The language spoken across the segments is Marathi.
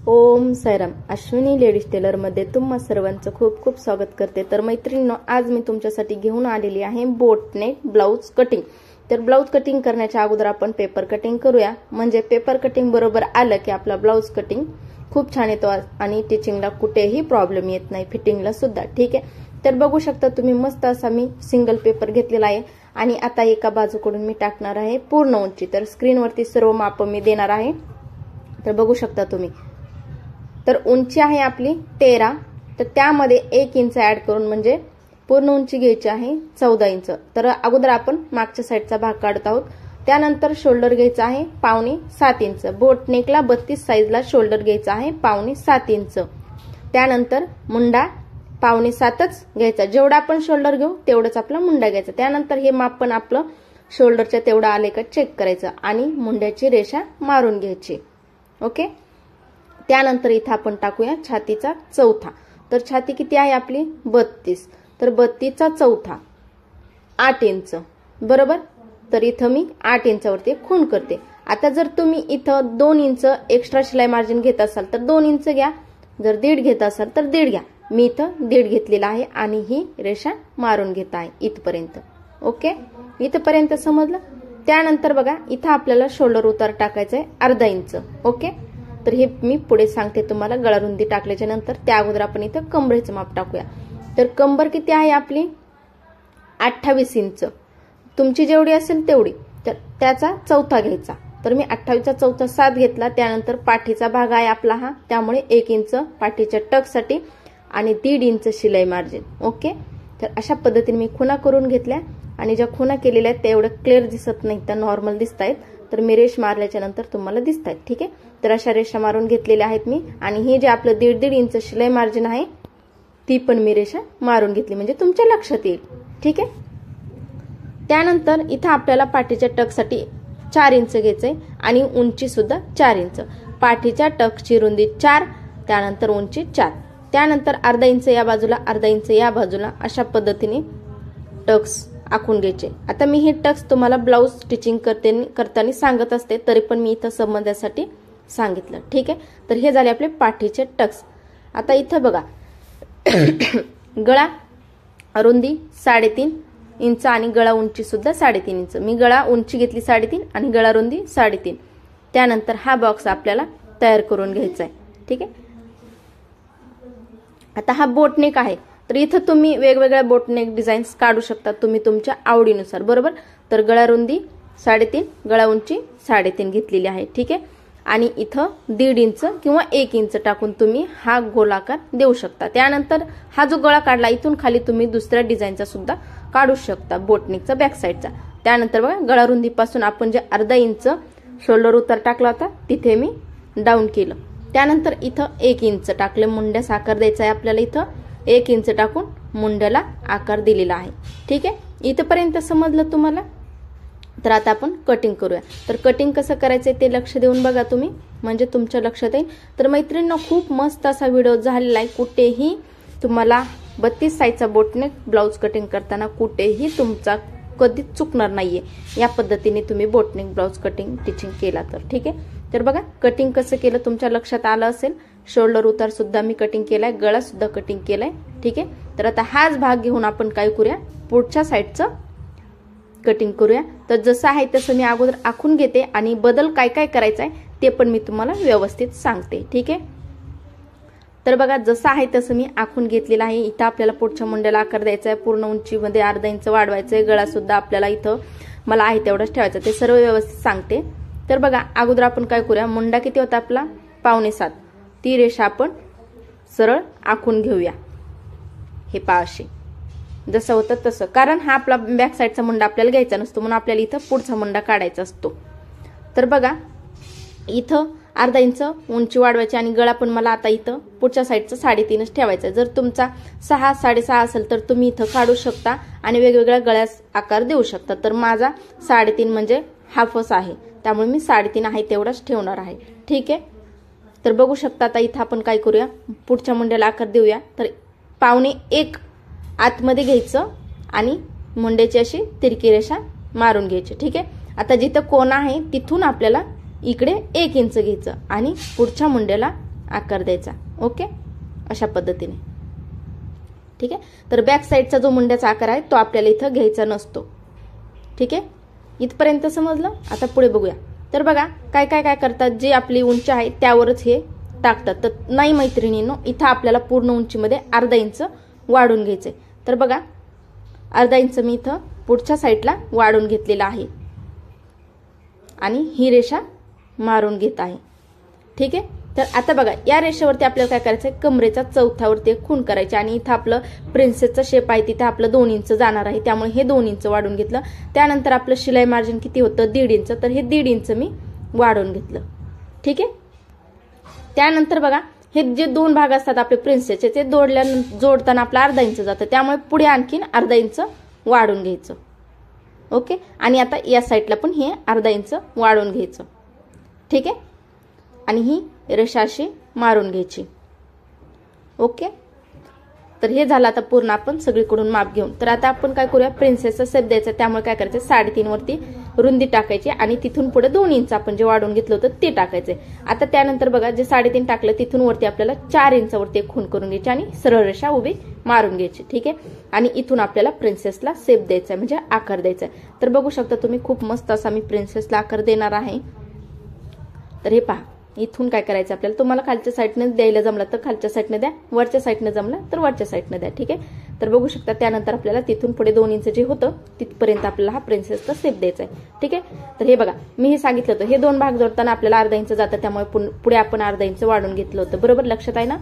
ओम साईराम. अश्विनी लेडीज टेलर मध्ये तुम्हा सर्वांचं खूप खूप स्वागत करते. तर मैत्रिणींनो, आज मी तुमच्यासाठी घेऊन आलेली आहे बोटनेक ब्लाउज कटिंग. तर ब्लाउज कटिंग करण्याच्या अगोदर आपण पेपर कटिंग करूया. म्हणजे पेपर कटिंग बरोबर आलं की आपला ब्लाउज कटिंग खूप छान येतो आणि टिचिंगला कुठेही प्रॉब्लेम येत नाही, फिटिंगला सुद्धा. ठीक आहे. तर बघू शकता तुम्ही, मस्त असा मी सिंगल पेपर घेतलेला आहे आणि आता एका बाजूकडून मी टाकणार आहे पूर्ण उंची. तर स्क्रीनवरती सर्व माप मी देणार आहे. तर बघू शकता तुम्ही, तर उंची आहे आपली 13. तर त्यामध्ये 1 इंच ऍड करून म्हणजे पूर्ण उंची घ्यायची आहे 14 इंच. तर अगोदर आपण मागच्या साईडचा भाग काढत आहोत. त्यानंतर शोल्डर घ्यायचा आहे 5.5-7 इंच. बोटनेकला 32 साईजला शोल्डर घ्यायचा आहे 5.5-7 इंच. त्यानंतर मुंडा 5.5-7च घ्यायचा. जेवढा आपण शोल्डर घेऊ तेवढंच आपला मुंडा घ्यायचा. त्यानंतर हे माप पण आपलं शोल्डरच्या तेवढं आले का चेक करायचं आणि मुंड्याची रेषा मारून घ्यायची. ओके. त्यानंतर इथं आपण टाकूया छातीचा चौथा. तर छाती किती आहे आपली 32. तर 32चा चौथा 8 इंच बरोबर. तर इथं मी 8 इंचावरती खूण करते. आता जर तुम्ही इथं 2 इंच एक्स्ट्रा शिलाई मार्जिन घेत असाल तर 2 इंच घ्या. जर 1.5 घेत असाल तर 1.5 घ्या. मी इथं 1.5 घेतलेला आहे आणि ही रेषा मारून घेत आहे इथपर्यंत. ओके, इथपर्यंत समजलं. त्यानंतर बघा, इथं आपल्याला शोल्डर उतार टाकायचा आहे अर्धा इंच. ओके. तर हे मी पुढे सांगते तुम्हाला गळा रुंदी टाकल्याच्या नंतर. त्या अगोदर आपण इथं कमरेचं माप टाकूया. तर कंबर किती आहे आपली 28 इंच. तुमची जेवढी असेल तेवढी. तर त्याचा चौथा घ्यायचा. तर मी 28चा चौथा 7 घेतला. त्यानंतर पाठीचा भाग आहे आपला हा, त्यामुळे 1 इंच पाठीच्या टक्ससाठी आणि 1.5 इंच शिलाई मार्जिन. ओके. तर अशा पद्धतीने मी खुणा करून घेतल्या आणि ज्या खुणा केलेल्या आहेत त्या एवढं क्लिअर दिसत नाही, त्या नॉर्मल दिसत आहेत. तर मी रेष मारल्याच्या नंतर तुम्हाला दिसत आहेत. ठीक आहे. तर अशा रेषा मारून घेतलेल्या आहेत मी. आणि हे जे आपलं 1.5 इंच शिलाई मार्जिन आहे ती पण मी रेषा मारून घेतली, म्हणजे तुमच्या लक्षात येईल. ठीक आहे. त्यानंतर इथं आपल्याला पाठीच्या टकसाठी 4 इंच घ्यायचंय आणि उंची सुद्धा 4 इंच. पाठीच्या टकची रुंदी 4, त्यानंतर उंची 4. त्यानंतर अर्धा इंच या बाजूला, अर्धा इंच या बाजूला, अशा पद्धतीने टक्स आखून घ्यायचे. आता मी हे टक्स तुम्हाला ब्लाउज स्टिचिंग करताना सांगत असते, तरी पण मी इथं संबंधासाठी सांगितलं. ठीक आहे. तर हे झाले आपले पाठीचे टक्स. आता इथं बघा, गळा रुंदी 3.5 इंच आणि गळा उंची सुद्धा 3.5 इंच. मी गळा उंची घेतली 3.5 आणि गळा रुंदी 3.5. त्यानंतर हा बॉक्स आपल्याला तयार करून घ्यायचा आहे. ठीक आहे. आता हा बोटनेक आहे. तर इथं तुम्ही वेगवेगळ्या बोटनेक डिझाईन्स काढू शकता तुम्ही तुमच्या आवडीनुसार बरोबर. तर गळा रुंदी 3.5, गळा उंची 3.5 घेतलेली आहे. ठीक आहे. आणि इथं 1.5 इंच किंवा 1 इंच टाकून तुम्ही हा गोलाकार देऊ शकता. त्यानंतर हा जो गळा काढला इथून खाली तुम्ही दुसऱ्या डिझाईनचा सुद्धा काढू शकता, बोटनेकचा बॅक साईडचा. त्यानंतर बघा, गळा रुंदीपासून आपण जे अर्धा इंच शोल्डर उतार टाकला होता तिथे मी डाऊन केलं. त्यानंतर इथं 1 इंच टाकले. मुंड्यास आकार द्यायचा आहे आपल्याला. इथं 1 इंच टाकून मुंड्याला आकार दिलेला आहे. ठीक आहे. इथपर्यंत समजलं तुम्हाला. तर आता आपण कटिंग करूया. तर कटिंग कसं करायचंय ते लक्ष देऊन बघा तुम्ही, म्हणजे तुमच्या लक्षात येईल. तर मैत्रिणींनो, खूप मस्त असा व्हिडिओ झालेला आहे. कुठेही तुम्हाला 32 साईजचा बोटनेक ब्लाउज कटिंग करताना कुठेही तुमचा कधीच चुकणार नाहीये. या पद्धतीने तुम्ही बोटनेक ब्लाउज कटिंग टिचिंग केला तर. ठीक आहे. तर बघा, कटिंग कसं केलं तुमच्या लक्षात आलं असेल. शोल्डर उतार सुद्धा मी कटिंग केलाय, गळा सुद्धा कटिंग केलाय. ठीक आहे. तर आता हाच भाग घेऊन आपण काय करूया, पुढच्या साईडचं कटिंग करूया. तर जसं आहे तसं मी अगोदर आखून घेते आणि बदल काय काय करायचा आहे ते पण मी तुम्हाला व्यवस्थित सांगते. ठीक आहे. तर बघा, जसं आहे तसं मी आखून घेतलेलं आहे. इथं आपल्याला पुढच्या मुंड्याला आकार द्यायचा आहे. पूर्ण उंचीमध्ये अर्धा इंच वाढवायचं आहे. गळा सुद्धा आपल्याला इथं मला आहे तेवढंच ठेवायचं. ते सर्व व्यवस्थित सांगते. तर बघा, अगोदर आपण काय करूया, मुंडा किती होता आपला 5.5, ती रेषा आपण सरळ आखून घेऊया. हे पाशी जसं होतं तसं, कारण हा आपला बॅक साईडचा मुंडा आपल्याला घ्यायचा नसतो, म्हणून आपल्याला इथं पुढचा मुंडा काढायचा असतो. तर बघा, इथं अर्धा इंच उंची वाढवायची आणि गळा पण मला आता इथं पुढच्या साईडचा 3.5च ठेवायचा. जर तुमचा 6, 6.5 असेल तर तुम्ही इथं काढू शकता आणि वेगवेगळ्या गळ्यास आकार देऊ शकता. तर माझा 3.5 म्हणजे हाफच आहे, त्यामुळे मी 3.5 आहे तेवढाच ठेवणार आहे. ठीक आहे. तर बघू शकता, आता इथं आपण काय करूया, पुढच्या मुंड्याला आकार देऊया. तर 1.25 आतमध्ये घ्यायचं आणि मुंड्याची अशी तिरकी रेषा मारून घ्यायची. ठीक आहे. आता जिथं कोण आहे तिथून आपल्याला इकडे 1 इंच घ्यायचं आणि पुढच्या मुंड्याला आकार द्यायचा. ओके, अशा पद्धतीने. ठीक आहे. तर बॅक साईडचा जो मुंड्याचा आकार आहे तो आपल्याला इथं घ्यायचा नसतो. ठीक आहे, इथपर्यंत समजलं. आता पुढे बघूया. तर बघा काय काय काय करतात, जी आपली उंची आहे त्यावरच हे टाकतात. तर नाही मैत्रिणींनो, इथं आपल्याला पूर्ण उंचीमध्ये अर्धा इंच वाढून घ्यायचंय. तर बघा अर्धा इंच मी इथं पुढच्या साईडला वाढून घेतलेला आहे आणि ही रेषा मारून घेत आहे. ठीक आहे. तर आता बघा या रेषेवरती आपल्याला काय करायचंय, कमरेचा चौथ्यावरती एक खूण करायची आणि इथं आपलं प्रिन्सेसचा शेप आहे तिथं आपलं 2 इंच जाणार आहे, त्यामुळे हे 2 इंच वाढून घेतलं. त्यानंतर आपलं शिलाई मार्जिन किती होतं, 1.5 इंच, तर हे 1.5 इंच मी वाढवून घेतलं. ठीक आहे. त्यानंतर बघा हे जे 2 भाग असतात आपले प्रिन्सेसचे ते जोडताना आपला अर्धा इंच जातं, त्यामुळे पुढे आणखीन अर्धा इंच वाढून घ्यायचं. ओके, आणि आता या साईडला पण हे अर्धा इंच वाढवून घ्यायचं. ठीक आहे, आणि ही रेषा अशी मारून घ्यायची. ओके, तर हे झालं आता पूर्ण आपण सगळीकडून माप घेऊन. तर आता आपण काय करूया, प्रिन्सेसचा शेप द्यायचा, त्यामुळे काय करायचं 3.5 वरती रुंदी टाकायची आणि तिथून पुढे 2 इंच आपण जे वाढवून घेतलं होतं ते टाकायचे. आता त्यानंतर बघा जे 3.5 टाकलं तिथून वरती आपल्याला 4 इंच वरती एक खूण करून घ्यायची आणि सरळ रेषा उभी मारून घ्यायची. ठीक आहे, आणि इथून आपल्याला प्रिन्सेसला शेप द्यायचा आहे, म्हणजे आकार द्यायचा आहे. तर बघू शकता तुम्ही खूप मस्त असा मी प्रिन्सेसला आकार देणार आहे. तर हे पहा, इथून काय करायचं आपल्याला, तुम्हाला खालच्या साईडने द्यायला जमला तर खालच्या साईडने द्या, वरच्या साईडने जमला तर वरच्या साईडने द्या. ठीक आहे. तर बघू शकता त्यानंतर आपल्याला तिथून पुढे 2 इंच जे होतं तिथपर्यंत आपल्याला हा प्रिन्सेसचा शेप द्यायचा आहे. ठीक आहे. तर हे बघा मी हे सांगितलं होतं, हे 2 भाग जोडताना आपल्याला अर्धा इंच जातं, त्यामुळे पुढे आपण अर्धा इंच वाढून घेतलं होतं. बरोबर, लक्षात आहे ना.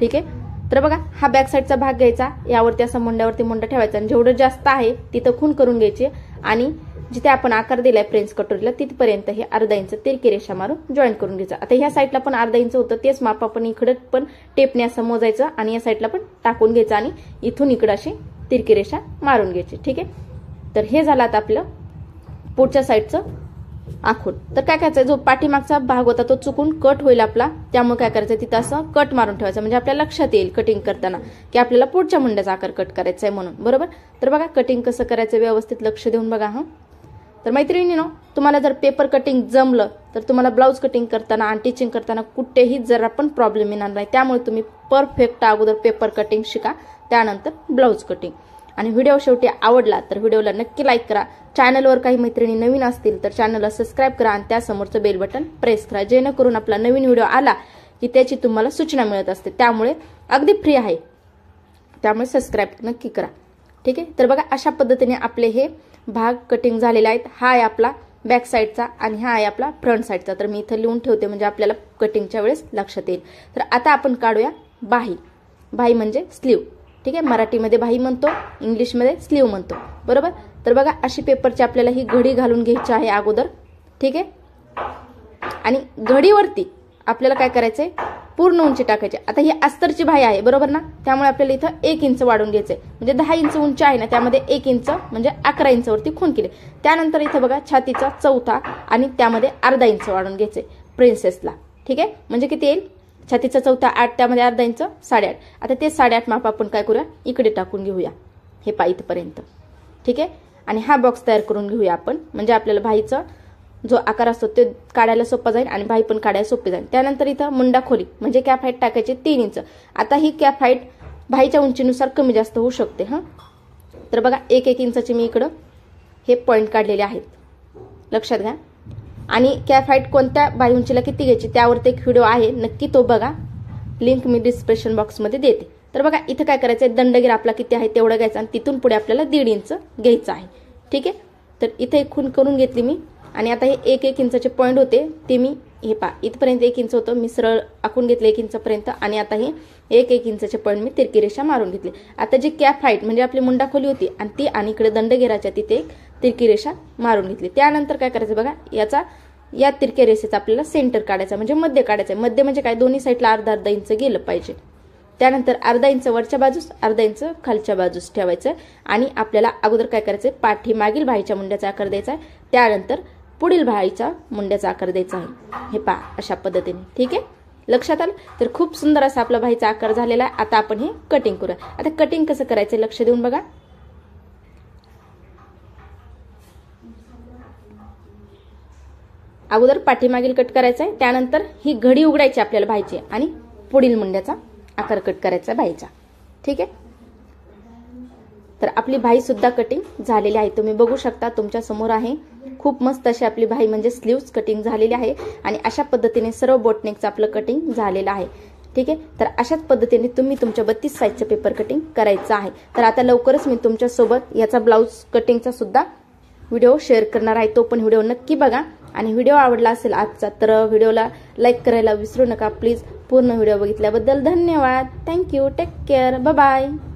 ठीक आहे. तर बघा हा बॅक साईडचा भाग घ्यायचा, यावरती असं मुंड्यावरती मुंडा ठेवायचा आणि जेवढं जास्त आहे तिथं खूण करून घ्यायची आणि जिथे आपण आकार दिलाय फ्रेंच कटोरीला तिथपर्यंत हे अर्धा इंच तिरकी रेषा मारून जॉईन करून घ्यायचं. आता ह्या साईडला पण अर्धा इंच होतं, तेच माप आपण इकडे पण टेपने असं मोजायचं आणि या साईडला पण टाकून घ्यायचं आणि इथून इकडे अशी तिरकी रेषा मारून घ्यायची. ठीक आहे. तर हे झालं आता आपलं पुढच्या साईडचं आखून. तर काय करायचं, जो पाठीमागचा भाग होता तो चुकून कट होईल आपला, त्यामुळे काय करायचं तिथं असं कट मारून ठेवायचं, म्हणजे आपल्याला लक्षात येईल कटिंग करताना की आपल्याला पुढच्या मुंड्याचा आकार कट करायचा आहे म्हणून. बरोबर. तर बघा कटिंग कसं करायचं व्यवस्थित लक्ष देऊन बघा. हा, तर मैत्रिणींनो, तुम्हाला जर पेपर कटिंग जमलं तर तुम्हाला ब्लाऊज कटिंग करताना आणि टीचिंग करताना कुठेही जरा पण प्रॉब्लेम येणार नाही. त्यामुळे तुम्ही परफेक्ट अगोदर पेपर कटिंग शिका, त्यानंतर ब्लाऊज कटिंग. आणि व्हिडिओ शेवटी आवडला तर व्हिडिओला नक्की लाईक करा. चॅनलवर काही मैत्रिणी नवीन असतील तर चॅनलला सबस्क्राईब करा आणि त्यासमोरचं बेल बटन प्रेस करा, जेणेकरून आपला नवीन व्हिडिओ आला की त्याची तुम्हाला सूचना मिळत असते. त्यामुळे अगदी फ्री आहे, त्यामुळे सबस्क्राईब नक्की करा. ठीक आहे. तर बघा अशा पद्धतीने आपले हे भाग कटिंग झालेले आहेत. हा आहे आपला बॅक साईडचा आणि हा आहे आपला फ्रंट साईडचा. तर मी इथं लिहून ठेवते म्हणजे आपल्याला कटिंगच्या वेळेस लक्षात येईल. तर आता आपण काढूया बाही. बाही म्हणजे स्लीव. ठीक आहे, मराठीमध्ये बाही म्हणतो, इंग्लिशमध्ये स्लीव म्हणतो. बरोबर. तर बघा अशी पेपरची आपल्याला ही घडी घालून घ्यायची आहे अगोदर. ठीक आहे, आणि घडीवरती आपल्याला काय करायचंय, पूर्ण उंची टाकायची. आता ही अस्तरची बाही आहे बरोबर ना, त्यामुळे आपल्याला इथं 1 इंच वाढून घ्यायचंय, म्हणजे 10 इंच उंची आहे ना, त्यामध्ये 1 इंच म्हणजे 11 इंच वरती खूण केले. त्यानंतर इथं बघा छातीचा चौथा आणि त्यामध्ये अर्धा इंच वाढून घ्यायचंय प्रिन्सेसला. ठीक आहे, म्हणजे किती येईल, छातीचा चौथा 8, त्यामध्ये अर्धा इंच 8.5. आता ते 8.5 माप आपण काय करूया, इकडे टाकून घेऊया, हे पा इथपर्यंत. ठीक आहे, आणि हा बॉक्स तयार करून घेऊया आपण, म्हणजे आपल्याला बाहीचा जो आकार असतो ते काढायला सोपा जाईल आणि बाही पण काढायला सोपी जाईल. त्यानंतर इथं मुंडा खोली म्हणजे कॅप हाईट टाकायची 3 इंच. आता ही कॅप हाईट बाहीच्या उंचीनुसार कमी जास्त होऊ शकते. हा, तर बघा 1 इंचाची मी इकडं हे पॉईंट काढलेले आहेत, लक्षात घ्या. आणि कॅप हाईट कोणत्या बाही उंचीला किती घ्यायची त्यावरती एक व्हिडिओ आहे, नक्की तो बघा, लिंक मी डिस्क्रिप्शन बॉक्समध्ये देते. तर बघा इथं काय करायचं आहे, दंडगीर आपला किती आहे तेवढं घ्यायचं आणि तिथून पुढे आपल्याला 1.5 इंच घ्यायचं आहे. ठीक आहे, तर इथे एक खूण करून घेतली मी आणि आता हे 1 इंचाचे पॉईंट होते ते मी हे पा इथपर्यंत 1 इंच होतं, मी सरळ आखून घेतलं 1 इंचापर्यंत आणि आता हे 1 इंचाचे पॉईंट मी तिरकी रेषा मारून घेतली. आता जी कॅप हाईट म्हणजे आपली मुंडा खोली होती आणि ती आणि इकडे दंडगेराच्या तिथे एक तिरकी रेषा मारून घेतली. त्यानंतर काय करायचं बघा, या तिरक्या रेषेचा आपल्याला सेंटर काढायचा म्हणजे मध्य काढायचं. मध्य म्हणजे काय, दोन्ही साईडला अर्धा इंच गेलं पाहिजे. त्यानंतर अर्धा इंच वरच्या बाजूस, अर्धा इंच खालच्या बाजूस ठेवायचं आणि आपल्याला अगोदर काय करायचंय, पाठीमागील बाहीच्या मुंड्याचा आकार द्यायचा आहे, त्यानंतर पुढील बाहीचा मुंड्याचा आकार द्यायचा आहे. हे पहा अशा पद्धतीने. ठीक आहे, लक्षात आलं. तर खूप सुंदर असा आपला बाहीचा आकार झालेला आहे. आता आपण हे कटिंग करूया. आता कटिंग कसं करायचं लक्ष देऊन बघा. अगोदर पाठीमागील कट करायचा आहे, त्यानंतर ही घडी उघडायची आपल्याला बाहीची आणि पुढील मुंड्याचा आकार कट करायचा बाहीचा. ठीक आहे. तर आपली बाही सुद्धा कटिंग झालेली आहे. तुम्ही बघू शकता, तुमच्या समोर आहे. खूप मस्त अशी आपली बाही म्हणजे स्लीव्स कटिंग झालेली आहे आणि अशा पद्धतीने सर्व बोटनेकचं आपलं कटिंग झालेलं आहे. ठीक आहे. तर अशाच पद्धतीने तुम्ही तुमच्या 32 साईजचं पेपर कटिंग करायचं आहे. तर आता लवकरच मी तुमच्यासोबत याचा ब्लाऊज कटिंगचा सुद्धा व्हिडिओ शेअर करणार आहे. तो पण व्हिडिओ नक्की बघा आणि व्हिडिओ आवडला असेल आजचा तर व्हिडिओला लाईक करायला विसरू नका प्लीज. पूर्ण व्हिडिओ बघितल्याबद्दल धन्यवाद. Thank you. Take care. Bye bye.